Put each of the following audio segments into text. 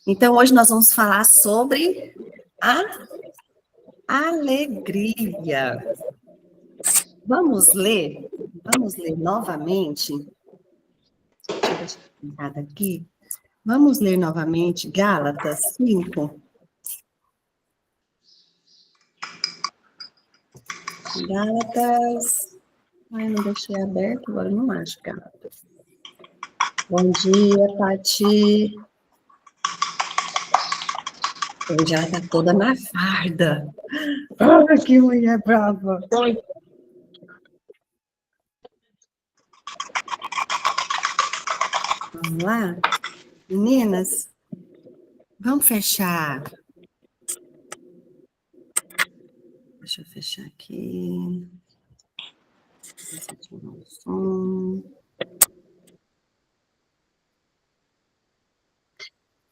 Então, hoje nós vamos falar sobre a alegria. Vamos ler novamente. Deixa eu deixar pintada aqui. Vamos ler novamente Gálatas 5. Gálatas. Ai, não deixei aberto, agora eu não acho Gálatas. Bom dia, Pati. Hoje ela tá toda na farda. Ai, que mulher brava. Vamos lá? Meninas, vamos fechar. Deixa eu fechar aqui.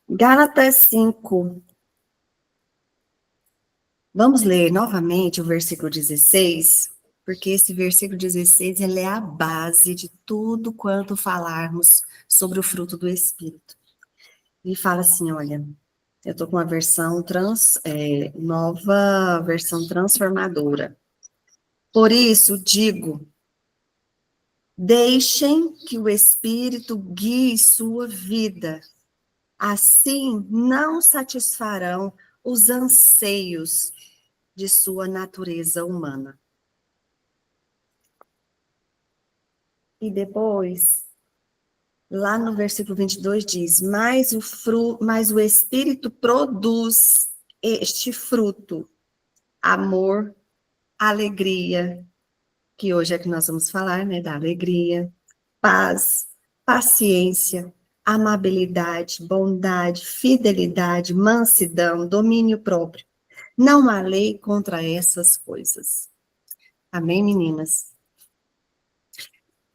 Gálatas 5. Vamos ler novamente o versículo 16, porque esse versículo 16 ele é a base de tudo quanto falarmos sobre o fruto do Espírito. Ele fala assim, olha, eu estou com uma versão nova versão transformadora. Por isso, digo, deixem que o Espírito guie sua vida. Assim, não satisfarão os anseios de sua natureza humana. E depois, lá no versículo 22 diz, mas o Espírito produz este fruto, amor, alegria, que hoje é que nós vamos falar, né, da alegria, paz, paciência, amabilidade, bondade, fidelidade, mansidão, domínio próprio. Não há lei contra essas coisas. Amém, meninas?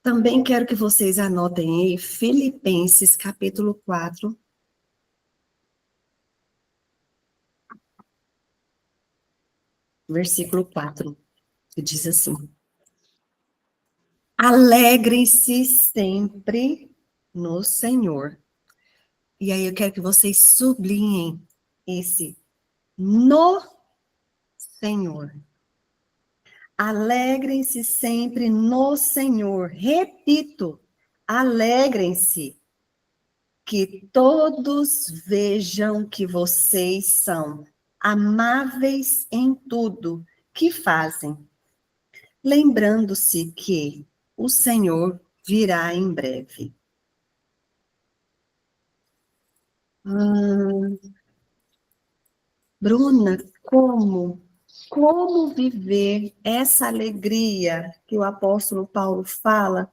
Também quero que vocês anotem aí Filipenses capítulo 4. Versículo 4, que diz assim: alegrem-se sempre no Senhor. E aí eu quero que vocês sublinhem esse no Senhor. Alegrem-se sempre no Senhor. Repito, alegrem-se. Que todos vejam que vocês são amáveis em tudo que fazem, lembrando-se que o Senhor virá em breve. Bruna, como viver essa alegria que o apóstolo Paulo fala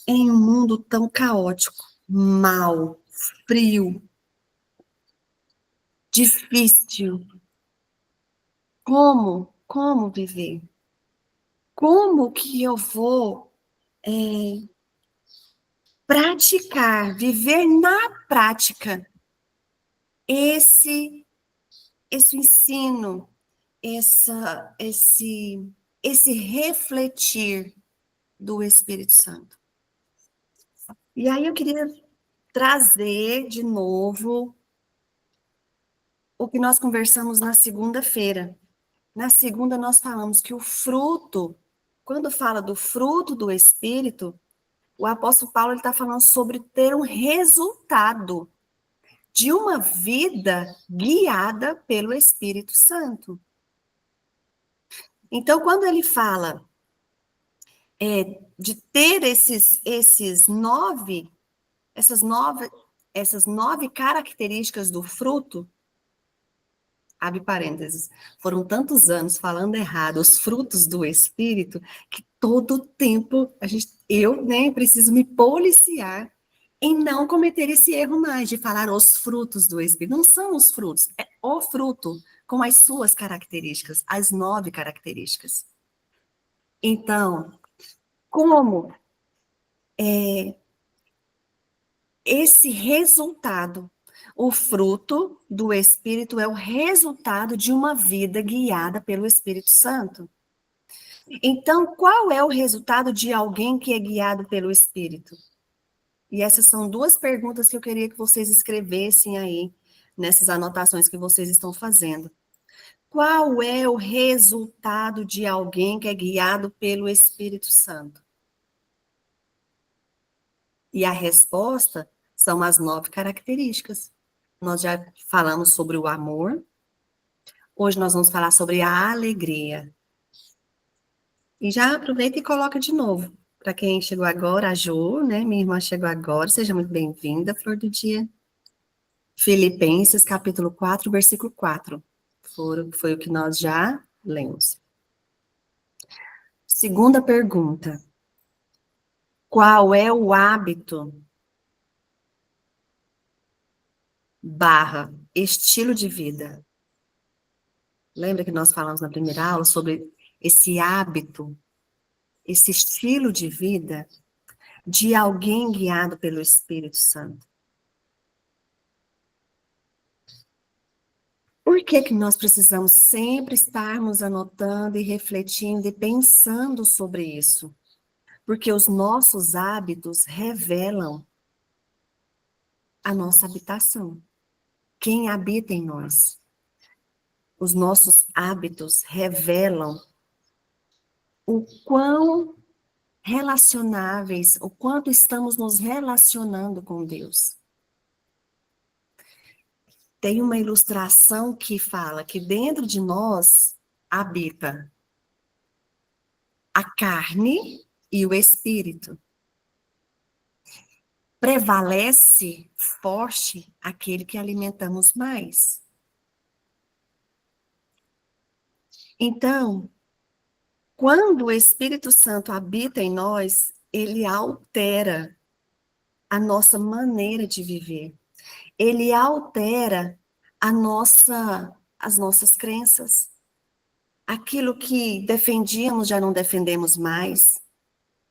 em um mundo tão caótico, mau, frio, difícil? Como viver? Como que eu vou praticar, viver na prática esse ensino, esse refletir do Espírito Santo? E aí eu queria trazer de novo o que nós conversamos na segunda-feira. Na segunda nós falamos que o fruto, quando fala do fruto do Espírito, o apóstolo Paulo está falando sobre ter um resultado de uma vida guiada pelo Espírito Santo. Então, quando ele fala de ter essas nove características do fruto, abre parênteses, foram tantos anos falando errado os frutos do Espírito, que todo tempo eu preciso me policiar em não cometer esse erro mais de falar os frutos do Espírito. Não são os frutos, é o fruto com as suas características, as 9 características. Então, como esse resultado, o fruto do Espírito é o resultado de uma vida guiada pelo Espírito Santo. Então, qual é o resultado de alguém que é guiado pelo Espírito? E essas são 2 perguntas que eu queria que vocês escrevessem aí nessas anotações que vocês estão fazendo. Qual é o resultado de alguém que é guiado pelo Espírito Santo? E a resposta são as 9 características. Nós já falamos sobre o amor. Hoje nós vamos falar sobre a alegria. E já aproveita e coloca de novo. Para quem chegou agora, a Jo, né? Minha irmã chegou agora. Seja muito bem-vinda, Flor do Dia. Filipenses, capítulo 4, versículo 4. Foi o que nós já lemos. Segunda pergunta. Qual é o hábito / estilo de vida? Lembra que nós falamos na primeira aula sobre esse hábito, esse estilo de vida de alguém guiado pelo Espírito Santo? Por que que nós precisamos sempre estarmos anotando e refletindo e pensando sobre isso? Porque os nossos hábitos revelam a nossa habitação. Quem habita em nós? Os nossos hábitos revelam o quão relacionáveis, o quanto estamos nos relacionando com Deus. Tem uma ilustração que fala que dentro de nós habita a carne e o espírito. Prevalece forte aquele que alimentamos mais. Então, quando o Espírito Santo habita em nós, ele altera a nossa maneira de viver. Ele altera as nossas crenças. Aquilo que defendíamos já não defendemos mais.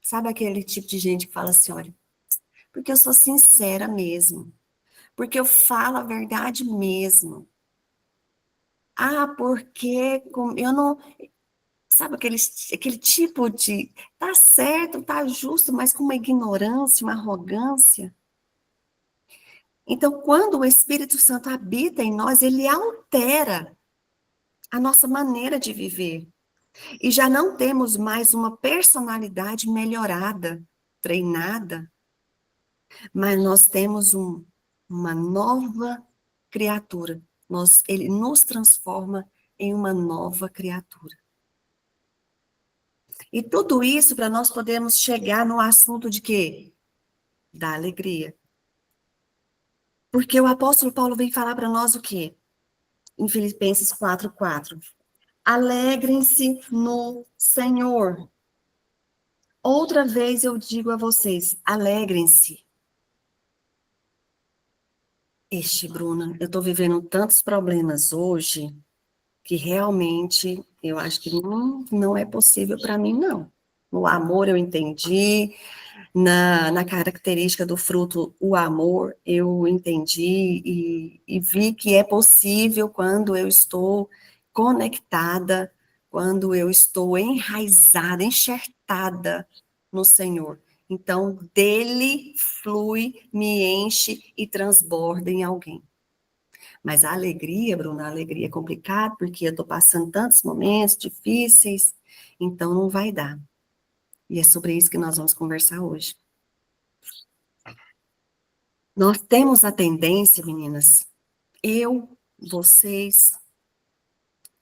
Sabe aquele tipo de gente que fala assim, olha, porque eu sou sincera mesmo. Porque eu falo a verdade mesmo. Ah, porque eu não... Sabe aquele tipo de... Tá certo, tá justo, mas com uma ignorância, uma arrogância. Então, quando o Espírito Santo habita em nós, ele altera a nossa maneira de viver. E já não temos mais uma personalidade melhorada, treinada, mas nós temos uma nova criatura. Ele nos transforma em uma nova criatura. E tudo isso para nós podermos chegar no assunto de quê? Da alegria. Porque o apóstolo Paulo vem falar para nós o quê? Em Filipenses 4:4. Alegrem-se no Senhor. Outra vez eu digo a vocês, alegrem-se. Bruna, eu estou vivendo tantos problemas hoje que realmente eu acho que não é possível para mim, não. No amor eu entendi, na característica do fruto, o amor, eu entendi e vi que é possível quando eu estou conectada, quando eu estou enraizada, enxertada no Senhor. Então, dele flui, me enche e transborda em alguém. Mas a alegria, Bruna, a alegria é complicada, porque eu estou passando tantos momentos difíceis, então não vai dar. E é sobre isso que nós vamos conversar hoje. Nós temos a tendência, meninas, vocês,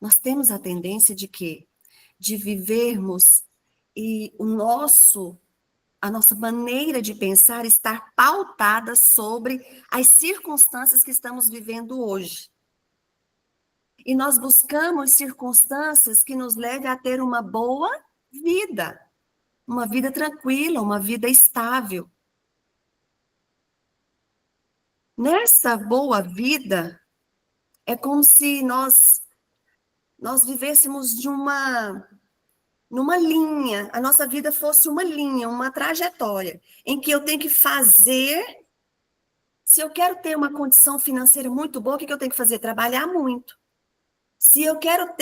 nós temos a tendência de quê? De vivermos e a nossa maneira de pensar estar pautada sobre as circunstâncias que estamos vivendo hoje. E nós buscamos circunstâncias que nos levem a ter uma boa vida, uma vida tranquila, uma vida estável. Nessa boa vida, é como se nós vivêssemos numa linha, a nossa vida fosse uma linha, uma trajetória, em que eu tenho que fazer, se eu quero ter uma condição financeira muito boa, o que eu tenho que fazer? Trabalhar muito. Se eu quero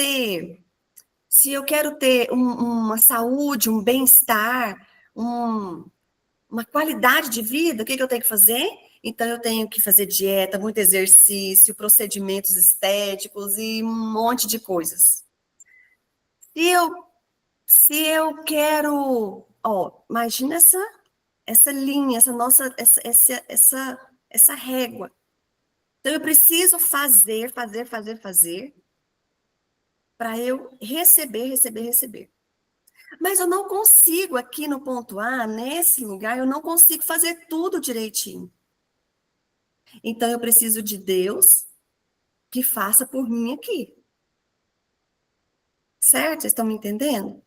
ter uma saúde, um bem-estar, uma qualidade de vida, o que eu tenho que fazer? Então, eu tenho que fazer dieta, muito exercício, procedimentos estéticos e um monte de coisas. Se eu, se eu quero, ó, imagina essa linha, essa régua. Então, eu preciso fazer, para eu receber. Mas eu não consigo aqui no ponto A, nesse lugar, eu não consigo fazer tudo direitinho. Então, eu preciso de Deus que faça por mim aqui. Certo? Vocês estão me entendendo?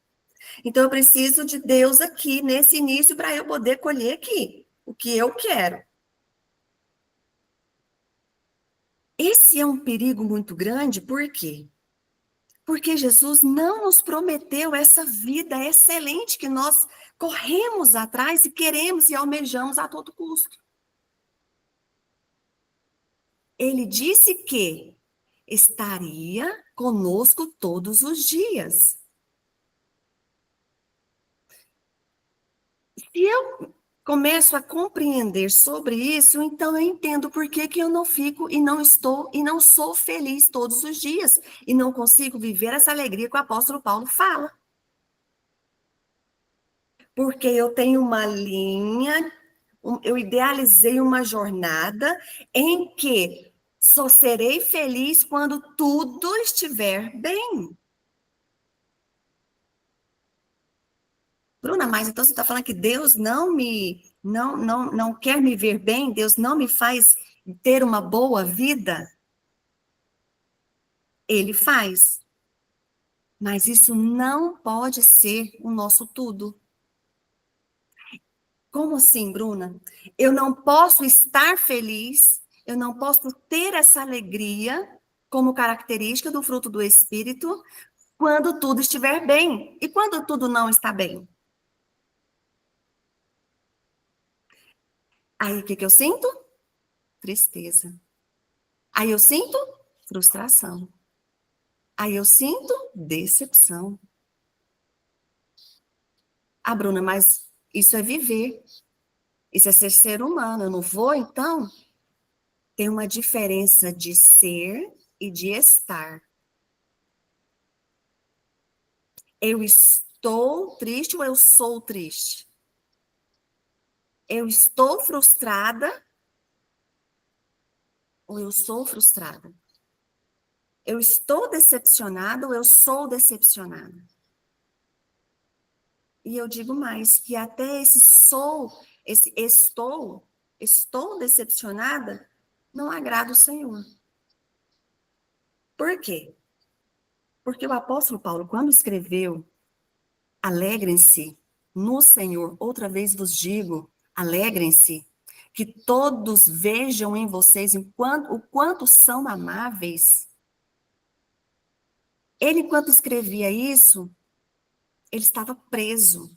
Então, eu preciso de Deus aqui, nesse início, para eu poder colher aqui o que eu quero. Esse é um perigo muito grande, por quê? Porque Jesus não nos prometeu essa vida excelente que nós corremos atrás e queremos e almejamos a todo custo. Ele disse que estaria conosco todos os dias. Se eu começo a compreender sobre isso, então eu entendo por que que eu não fico e não estou e não sou feliz todos os dias e não consigo viver essa alegria que o apóstolo Paulo fala. Porque eu tenho uma linha, eu idealizei uma jornada em que só serei feliz quando tudo estiver bem. Bruna, mas então você está falando que Deus não quer me ver bem? Deus não me faz ter uma boa vida? Ele faz. Mas isso não pode ser o nosso tudo. Como assim, Bruna? Eu não posso estar feliz, eu não posso ter essa alegria como característica do fruto do Espírito quando tudo estiver bem. E quando tudo não está bem? Aí o que eu sinto? Tristeza. Aí eu sinto frustração. Aí eu sinto decepção. Ah, Bruna, mas isso é viver. Isso é ser humano. Eu não vou, então? Tem uma diferença de ser e de estar. Eu estou triste ou eu sou triste? Eu estou frustrada ou eu sou frustrada? Eu estou decepcionada ou eu sou decepcionada? E eu digo mais, que até esse estou decepcionada, não agrada o Senhor. Por quê? Porque o apóstolo Paulo, quando escreveu, alegrem-se no Senhor, outra vez vos digo, alegrem-se, que todos vejam em vocês o quanto são amáveis. Ele, quando escrevia isso, ele estava preso.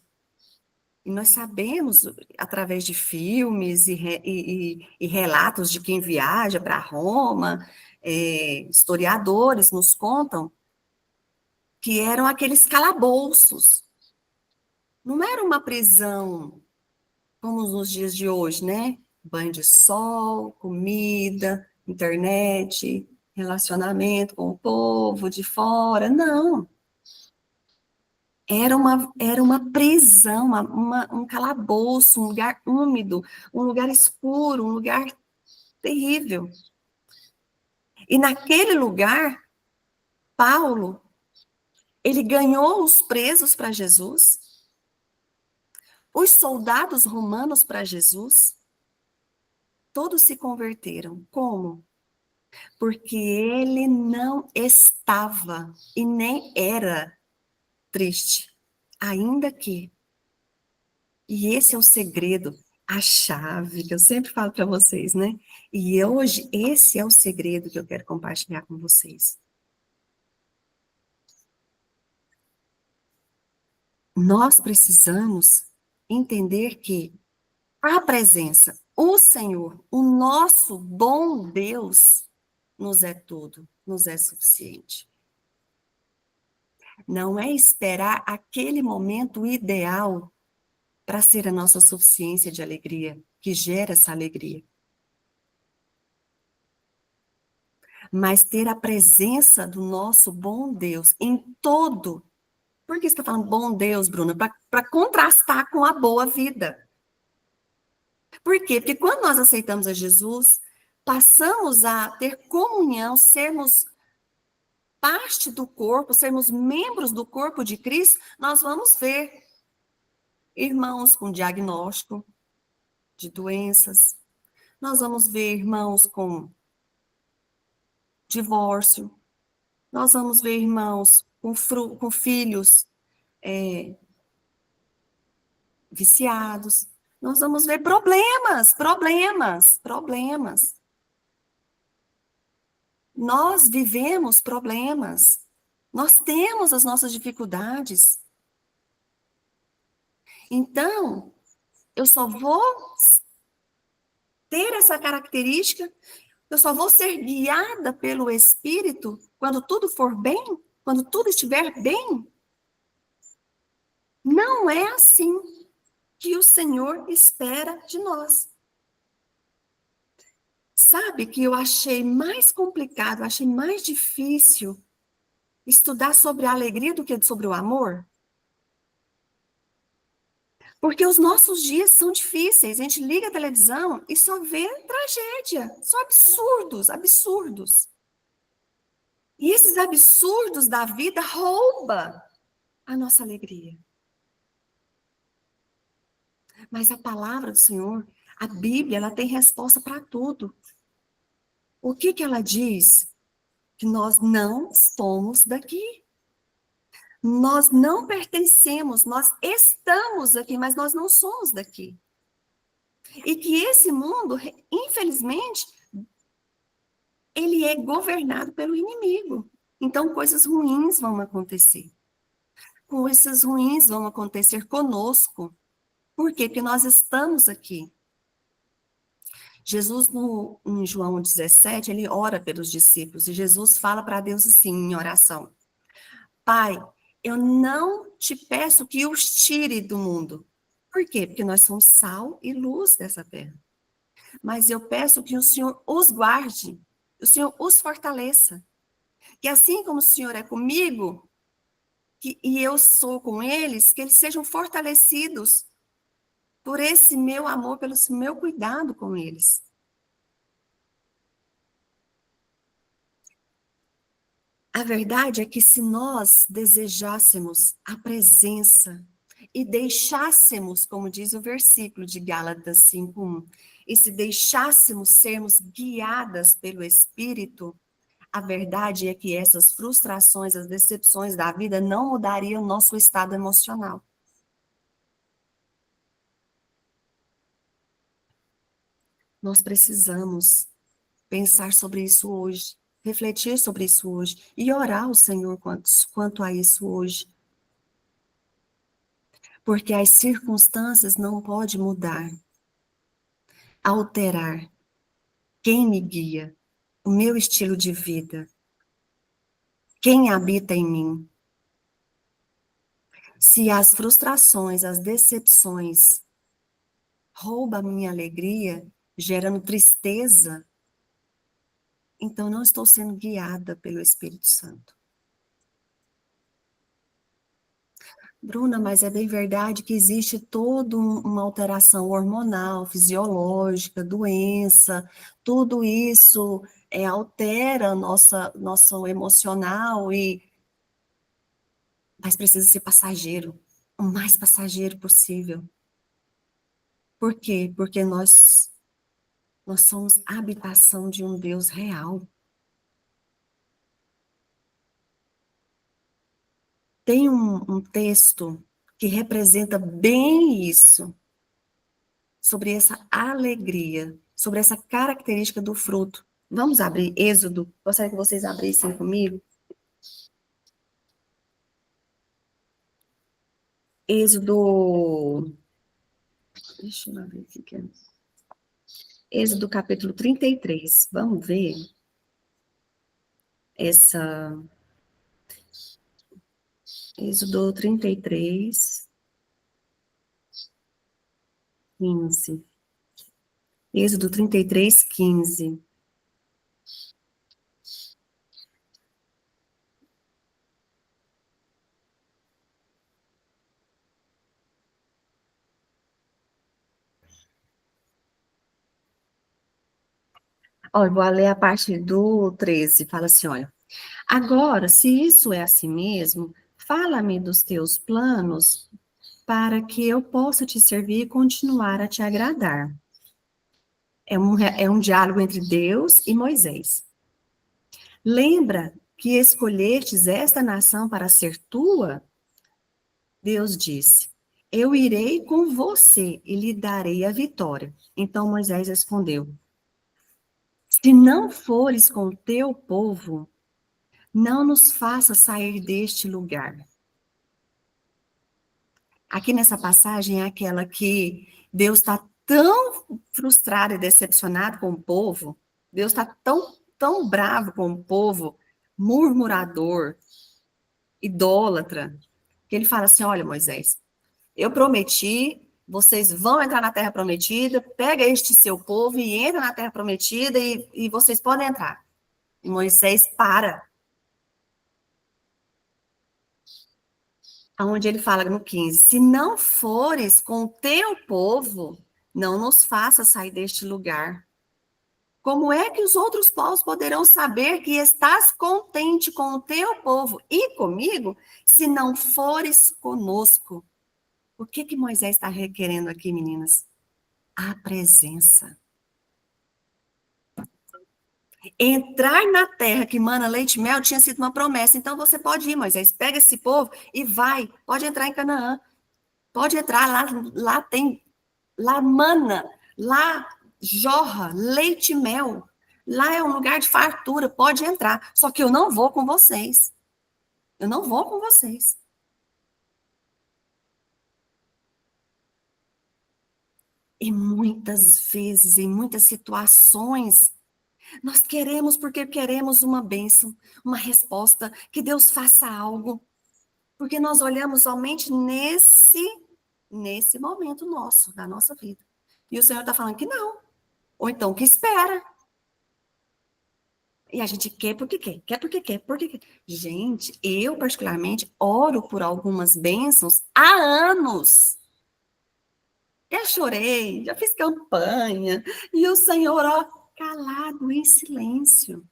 E nós sabemos, através de filmes e relatos de quem viaja para Roma, historiadores nos contam que eram aqueles calabouços. Não era uma prisão como nos dias de hoje, né? Banho de sol, comida, internet, relacionamento com o povo de fora. Não. Era uma prisão, um calabouço, um lugar úmido, um lugar escuro, um lugar terrível. E naquele lugar, Paulo, ele ganhou os presos para Jesus, os soldados romanos para Jesus, todos se converteram. Como? Porque ele não estava e nem era triste, ainda que. E esse é o segredo, a chave que eu sempre falo para vocês, né? E hoje esse é o segredo que eu quero compartilhar com vocês. Nós precisamos entender que a presença, o Senhor, o nosso bom Deus, nos é tudo, nos é suficiente. Não é esperar aquele momento ideal para ser a nossa suficiência de alegria, que gera essa alegria. mas ter a presença do nosso bom Deus em todo. Por que você está falando bom Deus, Bruna? Para contrastar com a boa vida. Por quê? Porque quando nós aceitamos a Jesus, passamos a ter comunhão, sermos parte do corpo, sermos membros do corpo de Cristo, nós vamos ver irmãos com diagnóstico de doenças, nós vamos ver irmãos com divórcio, nós vamos ver irmãos com filhos viciados, nós vamos ver problemas. Nós vivemos problemas, nós temos as nossas dificuldades. Então, eu só vou ter essa característica, eu só vou ser guiada pelo Espírito quando tudo for bem, quando tudo estiver bem. Não é assim que o Senhor espera de nós. Sabe que eu achei mais complicado, achei mais difícil estudar sobre a alegria do que sobre o amor? Porque os nossos dias são difíceis. A gente liga a televisão e só vê tragédia, só absurdos. E esses absurdos da vida roubam a nossa alegria. Mas a palavra do Senhor, a Bíblia, ela tem resposta para tudo. O que ela diz? Que nós não somos daqui. Nós não pertencemos, nós estamos aqui, mas nós não somos daqui. E que esse mundo, infelizmente, ele é governado pelo inimigo. Então, coisas ruins vão acontecer. Coisas ruins vão acontecer conosco. Por quê? Porque nós estamos aqui. Jesus, em João 17, ele ora pelos discípulos. E Jesus fala para Deus assim, em oração: Pai, eu não te peço que os tire do mundo. Por quê? Porque nós somos sal e luz dessa terra. Mas eu peço que o Senhor os guarde, o Senhor os fortaleça. Que assim como o Senhor é comigo, e eu sou com eles, que eles sejam fortalecidos por esse meu amor, pelo meu cuidado com eles. A verdade é que se nós desejássemos a presença e deixássemos, como diz o versículo de Gálatas 5:1, e se deixássemos sermos guiadas pelo Espírito, a verdade é que essas frustrações, as decepções da vida não mudariam o nosso estado emocional. Nós precisamos pensar sobre isso hoje, refletir sobre isso hoje e orar ao Senhor quanto a isso hoje. Porque as circunstâncias não podem mudar, alterar quem me guia, o meu estilo de vida, quem habita em mim. Se as frustrações, as decepções roubam a minha alegria, gerando tristeza, então não estou sendo guiada pelo Espírito Santo. Bruna, mas é bem verdade que existe toda uma alteração hormonal, fisiológica, doença, tudo isso altera nosso emocional, mas precisa ser passageiro, o mais passageiro possível. Por quê? Porque nós somos habitação de um Deus real. Tem um texto que representa bem isso, sobre essa alegria, sobre essa característica do fruto. Vamos abrir Êxodo? Gostaria que vocês abrissem comigo. Êxodo. Deixa eu ver o que é. Êxodo capítulo 33. Vamos ver essa. Êxodo 33, 15. Êxodo 33, 15. Olha, vou ler a parte do 13, fala assim, olha. Agora, se isso é assim mesmo, fala-me dos teus planos para que eu possa te servir e continuar a te agradar. É um diálogo entre Deus e Moisés. Lembra que escolhestes esta nação para ser tua? Deus disse: Eu irei com você e lhe darei a vitória. Então Moisés respondeu: Se não fores com o teu povo, não nos faça sair deste lugar. Aqui nessa passagem é aquela que Deus está tão frustrado e decepcionado com o povo, Deus está tão bravo com o povo, murmurador, idólatra, que ele fala assim: Olha, Moisés, eu prometi, vocês vão entrar na terra prometida, pega este seu povo e entra na terra prometida e vocês podem entrar. E Moisés para, aonde ele fala no 15: Se não fores com o teu povo, não nos faça sair deste lugar. Como é que os outros povos poderão saber que estás contente com o teu povo e comigo, se não fores conosco? O que Moisés está requerendo aqui, meninas? A presença. Entrar na terra que mana leite e mel tinha sido uma promessa. Então você pode ir, Moisés, pega esse povo e vai. Pode entrar em Canaã. Pode entrar lá tem, lá mana, lá jorra leite e mel. Lá é um lugar de fartura, pode entrar. Só que eu não vou com vocês. Eu não vou com vocês. E muitas vezes, em muitas situações, nós queremos porque queremos uma bênção, uma resposta, que Deus faça algo. Porque nós olhamos somente nesse momento nosso, da nossa vida. E o Senhor está falando que não. Ou então que espera. E a gente quer porque quer, quer porque quer, porque quer. Gente, eu particularmente oro por algumas bênçãos há anos. Já chorei, já fiz campanha, e o Senhor, ó, calado, em silêncio.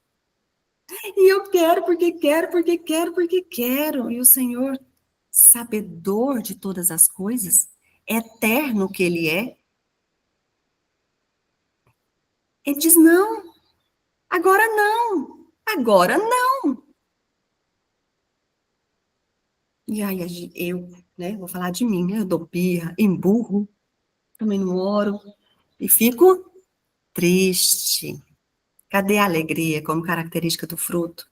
E eu quero porque quero, porque quero, porque quero. E o Senhor, sabedor de todas as coisas, eterno que Ele é, Ele diz: não, agora não, agora não. E aí eu, né, vou falar de mim, né, eu dou birra, emburro, também não oro, e fico triste. Cadê a alegria como característica do fruto?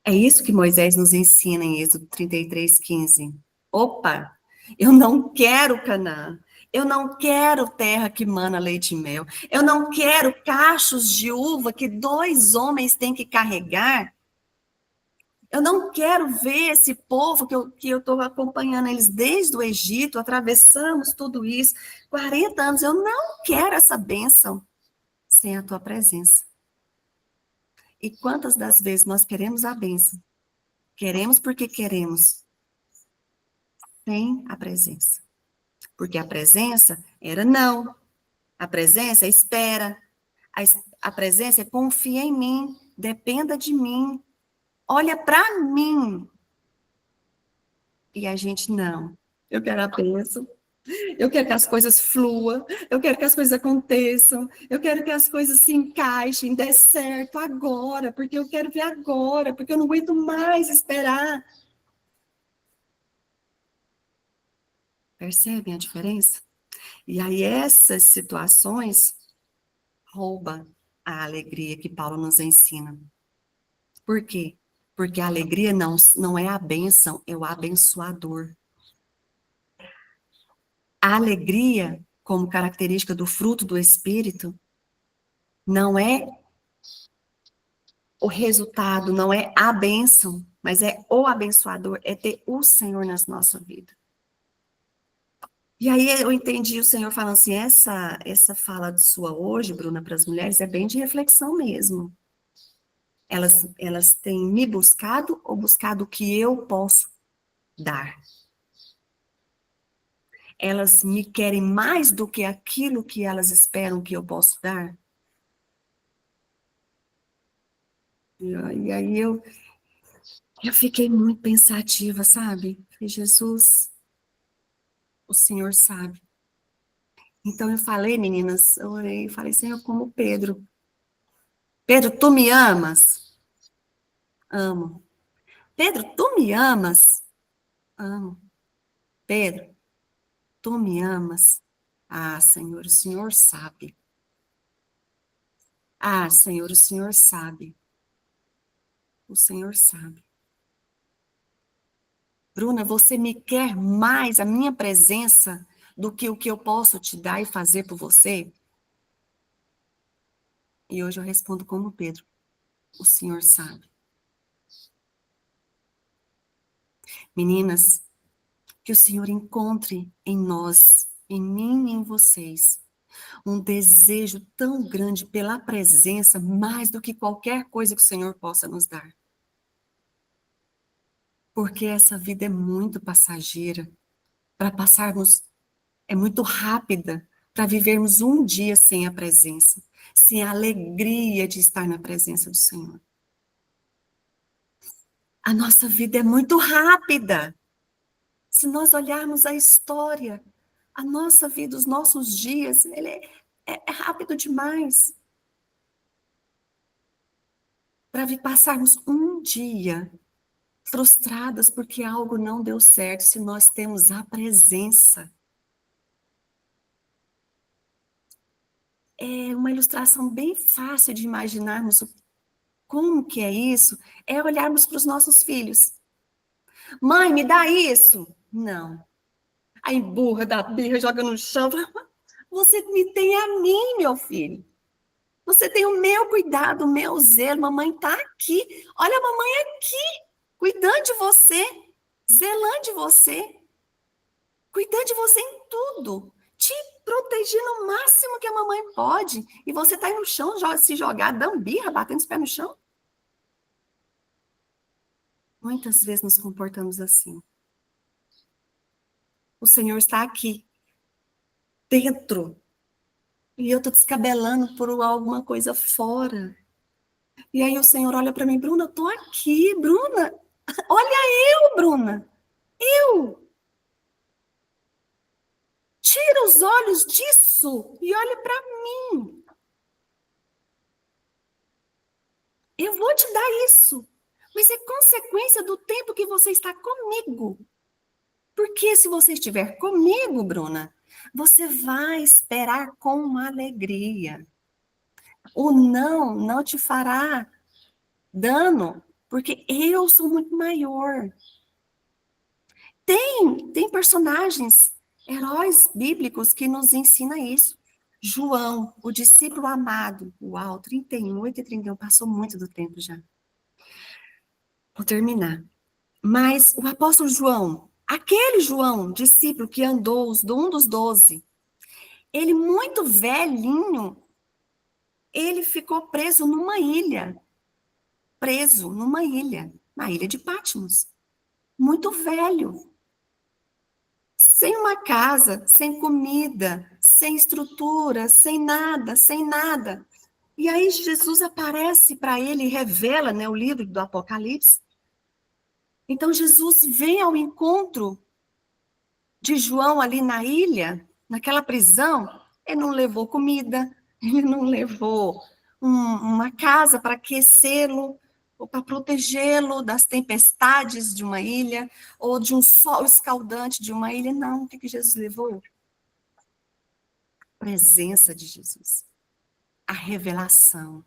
É isso que Moisés nos ensina em Êxodo 33:15. Opa, eu não quero Canaã. Eu não quero terra que mana leite e mel. Eu não quero cachos de uva que 2 homens têm que carregar. Eu não quero ver esse povo que eu estou acompanhando eles desde o Egito, atravessamos tudo isso, 40 anos. Eu não quero essa bênção sem a tua presença. E quantas das vezes nós queremos a bênção? Queremos porque queremos, sem a presença. Porque a presença era não. A presença é espera. A presença é confia em mim, dependa de mim, olha para mim. E a gente não. Eu quero a bênção. Eu quero que as coisas fluam, eu quero que as coisas aconteçam, eu quero que as coisas se encaixem, dê certo agora, porque eu quero ver agora, porque eu não aguento mais esperar. Percebem a diferença? E aí essas situações roubam a alegria que Paulo nos ensina. Por quê? Porque a alegria não é a bênção, é o abençoador. A alegria, como característica do fruto do Espírito, não é o resultado, não é a bênção, mas é o abençoador, é ter o Senhor nas nossa vida. E aí eu entendi o Senhor falando assim, essa fala sua hoje, Bruna, para as mulheres, é bem de reflexão mesmo. Elas têm me buscado ou buscado o que eu posso dar? Elas me querem mais do que aquilo que elas esperam que eu posso dar? E aí eu fiquei muito pensativa, sabe? Falei, Jesus, o Senhor sabe. Então eu falei, meninas, eu orei e falei, Senhor, como Pedro. Pedro, tu me amas? Amo. Pedro, tu me amas? Amo. Pedro, tu me amas? Ah, Senhor, o Senhor sabe. Ah, Senhor, o Senhor sabe. O Senhor sabe. Bruna, você me quer mais a minha presença do que o que eu posso te dar e fazer por você? E hoje eu respondo como Pedro. O Senhor sabe. Meninas, que o Senhor encontre em nós, em mim e em vocês, um desejo tão grande pela presença, mais do que qualquer coisa que o Senhor possa nos dar. Porque essa vida é muito passageira, para passarmos, é muito rápida, para vivermos um dia sem a presença, sem a alegria de estar na presença do Senhor. A nossa vida é muito rápida. Se nós olharmos a história, a nossa vida, os nossos dias, ele é rápido demais para passarmos um dia frustradas porque algo não deu certo, se nós temos a presença. É uma ilustração bem fácil de imaginarmos como que é isso, é olharmos para os nossos filhos. Mãe, me dá isso. Não. Aí burra da birra, joga no chão. Você me tem a mim, meu filho. Você tem o meu cuidado, o meu zelo. Mamãe está aqui. Olha a mamãe aqui, cuidando de você, zelando de você, cuidando de você em tudo, te protegendo o máximo que a mamãe pode. E você está aí no chão, se jogar, dando birra, batendo os pés no chão. Muitas vezes nos comportamos assim. O Senhor está aqui, dentro, e eu estou descabelando por alguma coisa fora. E aí o Senhor olha para mim, Bruna, eu estou aqui, Bruna. Olha eu, Bruna. Eu. Tira os olhos disso e olha para mim. Eu vou te dar isso. Mas é consequência do tempo que você está comigo. Porque se você estiver comigo, Bruna, você vai esperar com alegria. O não te fará dano, porque eu sou muito maior. Tem personagens, heróis bíblicos que nos ensinam isso. João, o discípulo amado. Uau, 38 e 31, passou muito do tempo já. Vou terminar. Mas o apóstolo João, aquele João, discípulo que andou, um dos 12, ele muito velhinho, ele ficou preso numa ilha, na ilha de Patmos, muito velho, sem uma casa, sem comida, sem estrutura, sem nada, sem nada. E aí Jesus aparece para ele e revela, né, o livro do Apocalipse. Então Jesus vem ao encontro de João ali na ilha, naquela prisão. Ele não levou comida, ele não levou uma casa para aquecê-lo, ou para protegê-lo das tempestades de uma ilha, ou de um sol escaldante de uma ilha. Não, o que Jesus levou? A presença de Jesus, a revelação,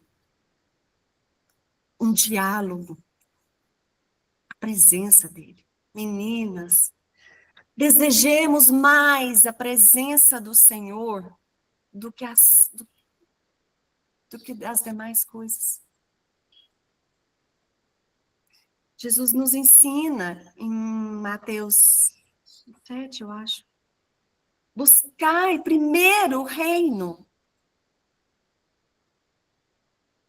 um diálogo, a presença dele. Meninas, desejemos mais a presença do Senhor do que as demais coisas. Jesus nos ensina em Mateus 7, eu acho. Buscai primeiro o reino,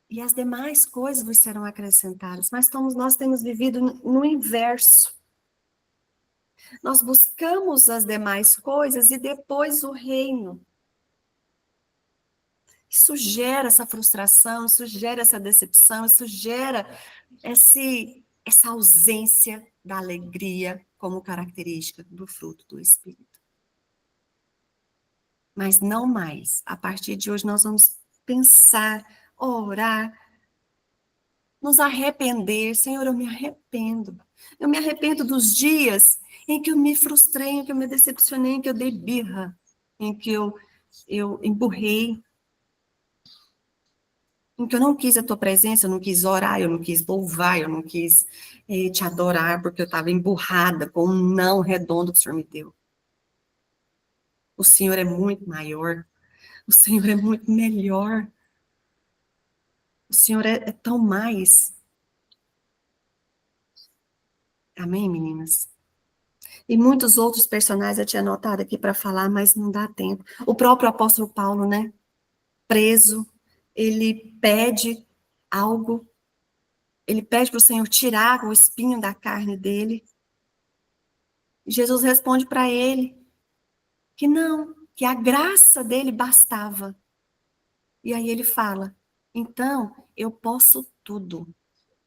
e as demais coisas vos serão acrescentadas. Mas nós temos vivido no inverso. Nós buscamos as demais coisas e depois o reino. Isso gera essa frustração, isso gera essa decepção, isso gera essa ausência da alegria como característica do fruto do Espírito. Mas não mais. A partir de hoje nós vamos pensar, orar, nos arrepender. Senhor, eu me arrependo. Eu me arrependo dos dias em que eu me frustrei, em que eu me decepcionei, em que eu dei birra, em que eu emburrei, em que eu não quis a tua presença, eu não quis orar, eu não quis louvar, eu não quis te adorar, porque eu estava emburrada com um não redondo que o Senhor me deu. O Senhor é muito maior, o Senhor é muito melhor, o Senhor é tão mais. Amém, meninas? E muitos outros personagens eu tinha anotado aqui para falar, mas não dá tempo. O próprio apóstolo Paulo, né? Preso, ele pede algo, ele pede para o Senhor tirar o espinho da carne dele. Jesus responde para ele que não, que a graça dele bastava. E aí ele fala: então eu posso tudo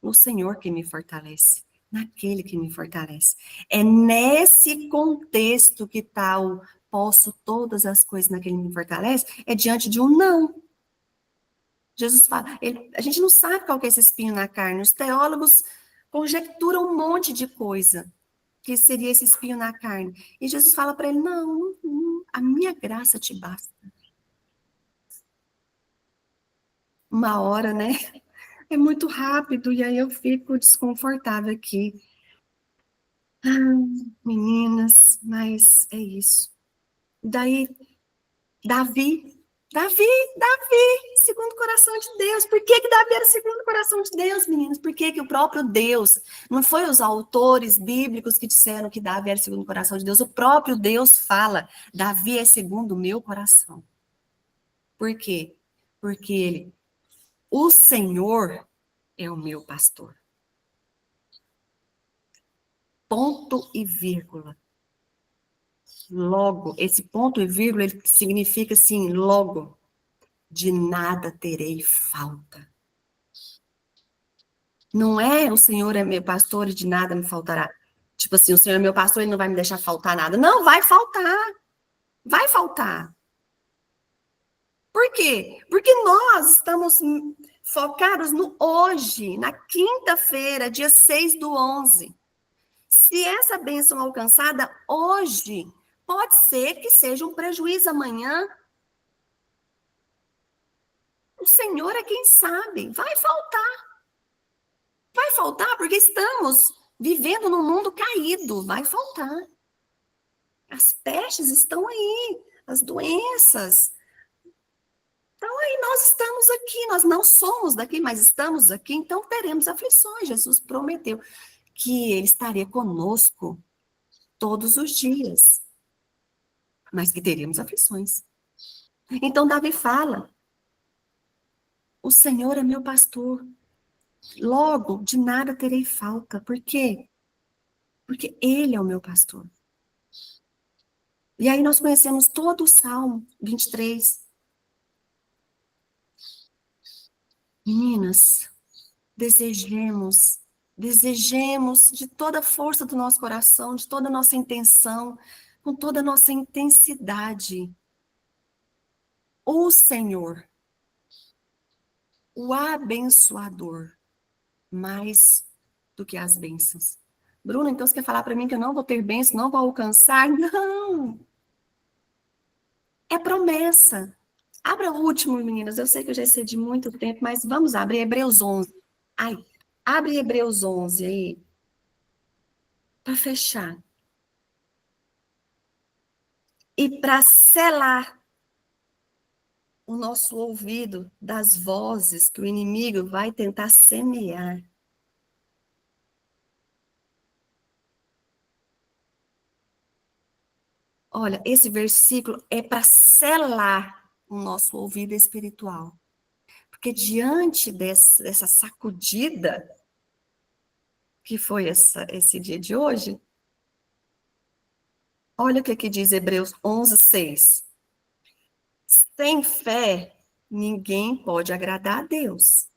no Senhor que me fortalece, naquele que me fortalece. É nesse contexto que está o posso todas as coisas naquele que me fortalece, é diante de um não. Jesus fala, a gente não sabe qual que é esse espinho na carne, os teólogos conjecturam um monte de coisa que seria esse espinho na carne. E Jesus fala para ele, não, a minha graça te basta. Uma hora, né? É muito rápido, e aí eu fico desconfortável aqui. Meninas, mas é isso. Daí, Davi, segundo o coração de Deus. Por que Davi era segundo o coração de Deus, meninas? Por que o próprio Deus, não foi os autores bíblicos que disseram que Davi era segundo o coração de Deus, o próprio Deus fala, Davi é segundo o meu coração. Por quê? Porque o Senhor é o meu pastor. Ponto e vírgula. Logo, esse ponto e vírgula, ele significa assim, logo, de nada terei falta. Não é o Senhor é meu pastor e de nada me faltará. Tipo assim, o Senhor é meu pastor e não vai me deixar faltar nada. Não, vai faltar. Vai faltar. Por quê? Porque nós estamos focados no hoje, na quinta-feira, dia 6/11. Se essa bênção alcançada hoje, pode ser que seja um prejuízo amanhã. O Senhor é quem sabe. Vai faltar. Vai faltar porque estamos vivendo num mundo caído. Vai faltar. As pestes estão aí. As doenças. Então aí nós estamos aqui. Nós não somos daqui, mas estamos aqui. Então teremos aflições. Jesus prometeu que Ele estaria conosco todos os dias. Mas que teríamos aflições. Então Davi fala, o Senhor é meu pastor, logo de nada terei falta. Por quê? Porque Ele é o meu pastor. E aí nós conhecemos todo o Salmo 23. Meninas, desejemos de toda a força do nosso coração, de toda a nossa intenção, com toda a nossa intensidade, o Senhor, o abençoador, mais do que as bênçãos. Bruna, então você quer falar para mim que eu não vou ter bênção, não vou alcançar? Não! É promessa. Abra o último, meninas. Eu sei que eu já excedi muito tempo, mas vamos abrir Hebreus 11. Ai, abre Hebreus 11 aí, para fechar. E para selar o nosso ouvido das vozes que o inimigo vai tentar semear. Olha, esse versículo é para selar o nosso ouvido espiritual. Porque diante dessa sacudida que foi esse dia de hoje, olha o que aqui diz Hebreus 11:6. Sem fé ninguém pode agradar a Deus.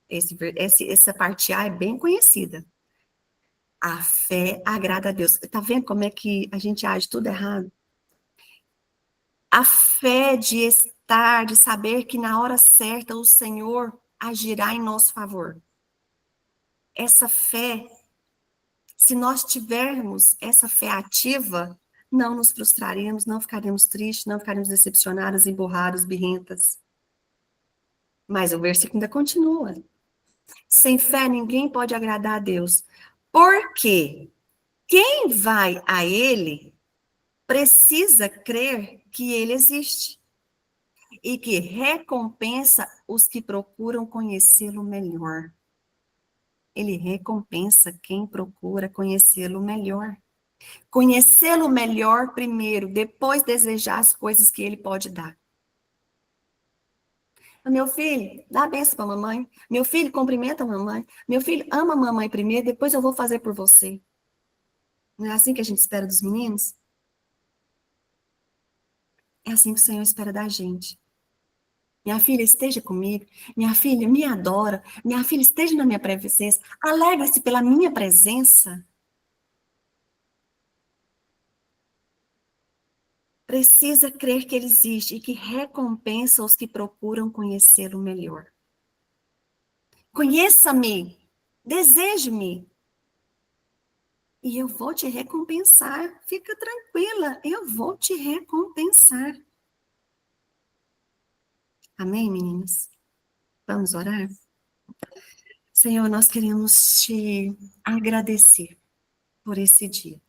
Essa parte A é bem conhecida. A fé agrada a Deus. Tá vendo como é que a gente age tudo errado? A fé de estar, de saber que na hora certa o Senhor agirá em nosso favor. Essa fé, se nós tivermos essa fé ativa, não nos frustraríamos, não ficaríamos tristes, não ficaríamos decepcionadas, emburradas, birrentas. Mas o versículo ainda continua. Sem fé ninguém pode agradar a Deus. Porque quem vai a Ele precisa crer que Ele existe e que recompensa os que procuram conhecê-lo melhor. Ele recompensa quem procura conhecê-lo melhor. Conhecê-lo melhor primeiro, depois desejar as coisas que ele pode dar. Meu filho, dá a benção para a mamãe. Meu filho, cumprimenta a mamãe. Meu filho, ama a mamãe primeiro, depois eu vou fazer por você. Não é assim que a gente espera dos meninos? É assim que o Senhor espera da gente. Minha filha, esteja comigo. Minha filha, me adora. Minha filha, esteja na minha presença. Alegra-se pela minha presença. Precisa crer que ele existe e que recompensa os que procuram conhecê-lo melhor. Conheça-me, deseje-me, e eu vou te recompensar. Fica tranquila, eu vou te recompensar. Amém, meninas? Vamos orar? Senhor, nós queremos te agradecer por esse dia.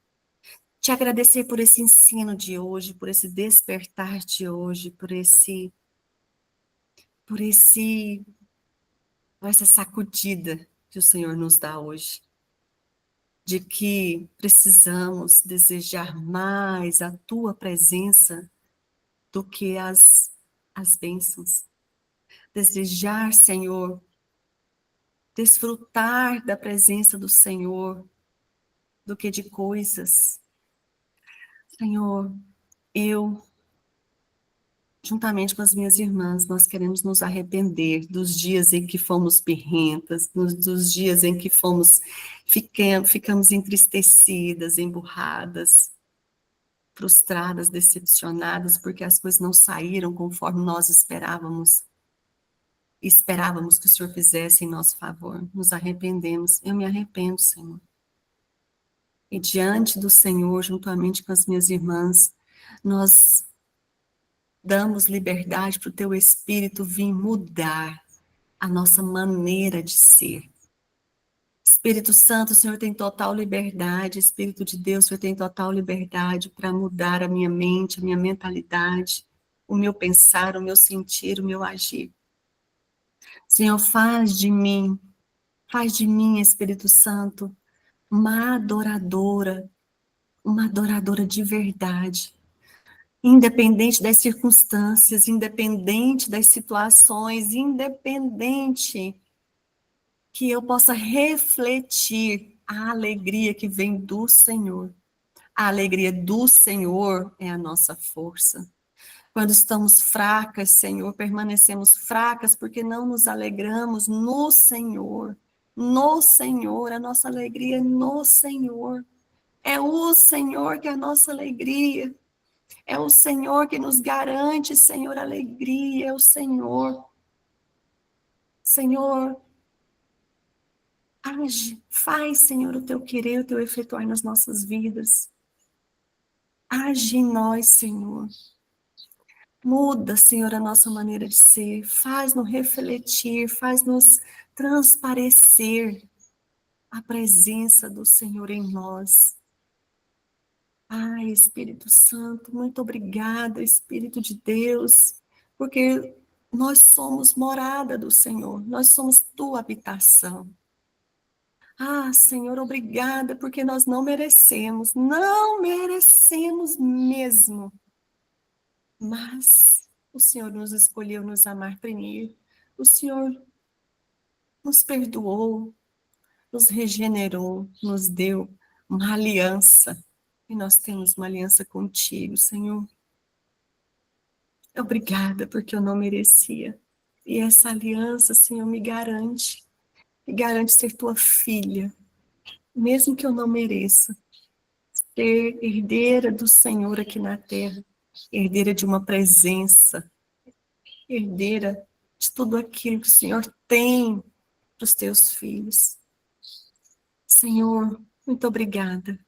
Te agradecer por esse ensino de hoje, por esse despertar de hoje, por essa sacudida que o Senhor nos dá hoje. De que precisamos desejar mais a tua presença do que as bênçãos. Desejar, Senhor, desfrutar da presença do Senhor do que de coisas. Senhor, eu, juntamente com as minhas irmãs, nós queremos nos arrepender dos dias em que fomos birrentas, dos dias em que ficamos entristecidas, emburradas, frustradas, decepcionadas, porque as coisas não saíram conforme nós esperávamos. Esperávamos que o Senhor fizesse em nosso favor. Nos arrependemos. Eu me arrependo, Senhor. E diante do Senhor, juntamente com as minhas irmãs, nós damos liberdade para o Teu Espírito vir mudar a nossa maneira de ser. Espírito Santo, o Senhor tem total liberdade. Espírito de Deus, o Senhor tem total liberdade para mudar a minha mente, a minha mentalidade, o meu pensar, o meu sentir, o meu agir. Senhor, faz de mim, Espírito Santo, uma adoradora de verdade, independente das circunstâncias, independente das situações, independente que eu possa refletir a alegria que vem do Senhor. A alegria do Senhor é a nossa força. Quando estamos fracas, Senhor, permanecemos fracas porque não nos alegramos no Senhor. No Senhor, a nossa alegria é no Senhor. É o Senhor que é a nossa alegria. É o Senhor que nos garante, Senhor, alegria. É o Senhor. Senhor, age, faz, Senhor, o teu querer, o teu efetuar nas nossas vidas. Age em nós, Senhor. Muda, Senhor, a nossa maneira de ser. Faz-nos refletir, faz-nos transparecer a presença do Senhor em nós. Ai, Espírito Santo, muito obrigada, Espírito de Deus, porque nós somos morada do Senhor, nós somos tua habitação. Ah, Senhor, obrigada, porque nós não merecemos mesmo. Mas o Senhor nos escolheu nos amar primeiro. O Senhor nos perdoou, nos regenerou, nos deu uma aliança. E nós temos uma aliança contigo, Senhor. Obrigada, porque eu não merecia. E essa aliança, Senhor, me garante ser tua filha, mesmo que eu não mereça, ser herdeira do Senhor aqui na terra, herdeira de uma presença, herdeira de tudo aquilo que o Senhor tem para os teus filhos. Senhor, muito obrigada.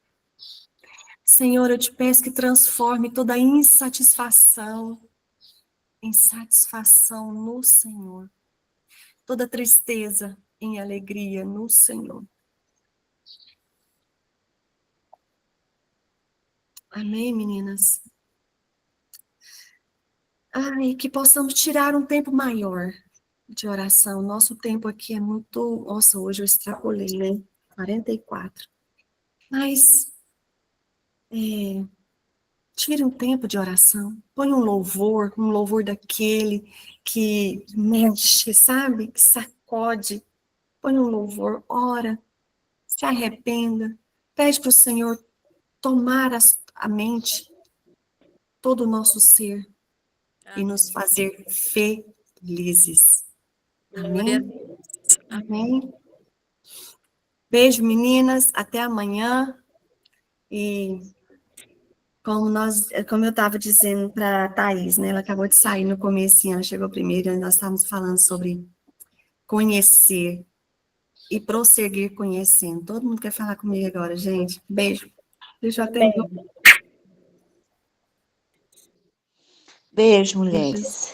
Senhor, eu te peço que transforme toda insatisfação em satisfação no Senhor. Toda tristeza em alegria no Senhor. Amém, meninas? Ai, que possamos tirar um tempo maior de oração. Nosso tempo aqui é muito... Nossa, hoje eu extrapolei, né? 44. Mas, tire um tempo de oração. Põe um louvor daquele que mexe, sabe? Que sacode. Põe um louvor, ora, se arrependa. Pede para o Senhor tomar a mente, todo o nosso ser e nos fazer felizes. Glória a Amém? Deus. Amém. Beijo, meninas. Até amanhã. E como eu estava dizendo para a Thaís, né? Ela acabou de sair no comecinho, ela chegou primeiro, e nós estávamos falando sobre conhecer e prosseguir conhecendo. Todo mundo quer falar comigo agora, gente. Beijo. Deixa eu atender. Beijo, mulheres.